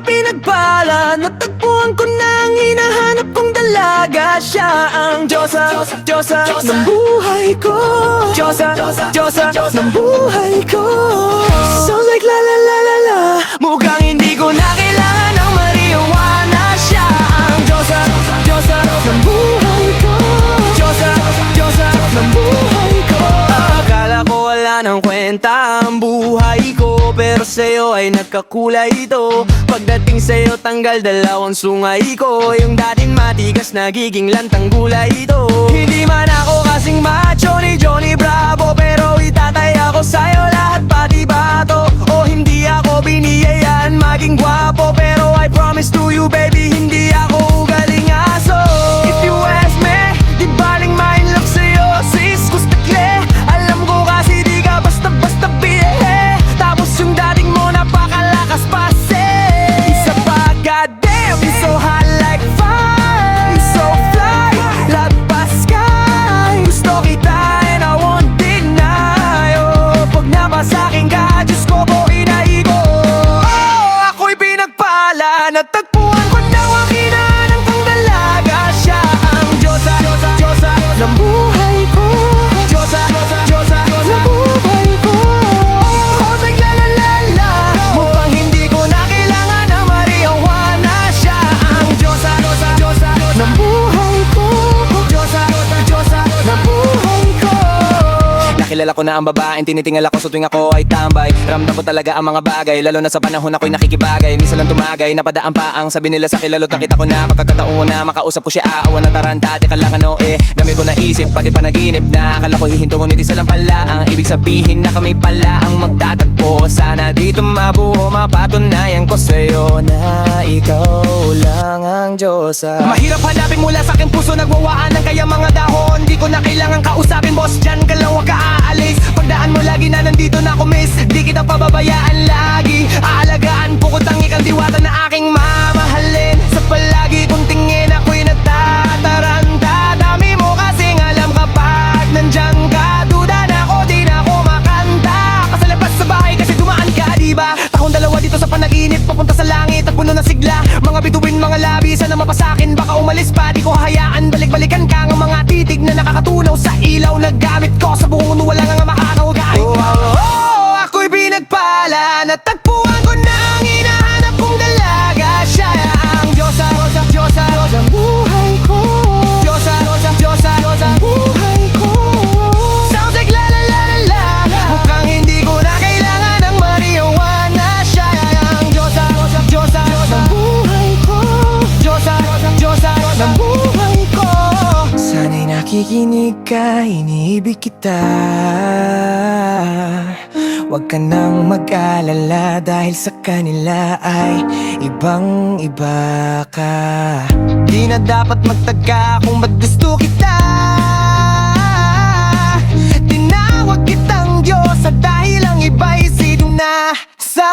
pinagpala, natagpuan ko na ang hinahanap kong dalaga. Siya ang Diyosa, Diyosa ng buhay ko. Diyosa, Diyosa ng buhay ko. Sounds like la la la la la. Mukhang hindi ko na kailangan ng marijuana. Siya ang Diyosa, Diyosa ng buhay ko. Diyosa, Diyosa ng buhay ko. Akala ko wala nang kwenta ang buhay ko, pero sa'yo ay nagkakulay ito. Pagdating sa'yo tanggal dalawang sungay ko. Yung dating matigas nagiging lantang gulay ito. Hindi man ako kasing macho ni Johnny Bravo, pero itatay ako sa'yo lahat pati bato. O hindi ako biniyayaan maging gwapo, pero I promise to you baby hindi ako ugaling aso. If you ask me, di baling ma-in love sa'yo sis, kustakle. Alam ko kasi di ka basta-basta bihe. Tapos yung dating mo napakalakas pa eh. Isa pa, goddamn, you're so hot like fire. You're so fly, lagpas sky. Gusto kita and I won't deny. Oh, pag napasakin ka, Diyos ko po inaigo. Oh, ako'y pinagpala, natagpuan ko na ang hinahanap kong dalaga. Siya ang Diyosa, Diyosa ng buhay ko. Diyosa, Diyosa ng buhay ko. Oh, naglalalala, mukhang hindi ko na kailangan ng marijuana. Siya ang Diyosa, Diyosa ng buhay ko. Diyosa, Diyosa ng buhay ko. Nakilala ko na ang babaeng tinitingal ako sa tuwing ako ay tambay. Ramdam ko talaga ang mga bagay, lalo na sa panahon ako'y nakikibagay. Minsan lang tumagay, napadaan pa ang sabi nila sa kilalo't nakita ko na pagkakataon ko na makausap ko siya. Aawan na taranta, di ka lang ano dami ko naisip, pati panaginip na akala ko hihinto ngunit isa lang pala. Ang ibig sabihin na kami pala ang magtatagpo. Sana dito mabuo, mapatunayan ko sa'yo na ikaw lang ang Diyosa. Mahirap hanapin mula sa aking puso, nagwawaan ng kaya mga dahon. Di ko na kailangan kausapin, boss, dyan ka lang, wag ka aalis. Pagdaan mo lagi na nandito na ako miss, di kita pababayaan lagi. Aalagaan po ko tangi kang diwata na aking mamahalin. Sa palagi kong tingin ako'y natataranta. Dami mo kasing alam kapag nandyan ka. Duda na ako, di na ako makanta. Kasalabas sa bahay kasi dumaan ka, diba? Takong dalawa dito sa panaginip, papunta sa langit at puno ng sigla. Mga bituin, mga labi, sana mapasakin. Baka umalis pa, di ko hayaan. Balik-balikan ka ng mga titig na nakakatunaw sa ilaw na gamit ko. Sa buong mundo wala nga makakaugain. Oh, oh, oh, ako'y pinagpala, natagpuan ko na ang hinahanap kong dalaga. Siya ang Diyosa, Diyosa ng buhay ko. Diyosa, Diyosa ng buhay ko. Sounds like la la la la la. Mukhang hindi ko na kailangan ng marijuana. Siya ang Diyosa, Diyosa ng buhay ko. Diyosa, Diyosa ng buhay ko. Sana'y nakikinig ka, iniibig kita. Huwag ka nang mag-alala dahil sa kanila ay ibang-iba ka. Di na dapat magtaka kung ba't gusto kita. Tinawag kitang Diyosa dahil ang iba'y sinasamba.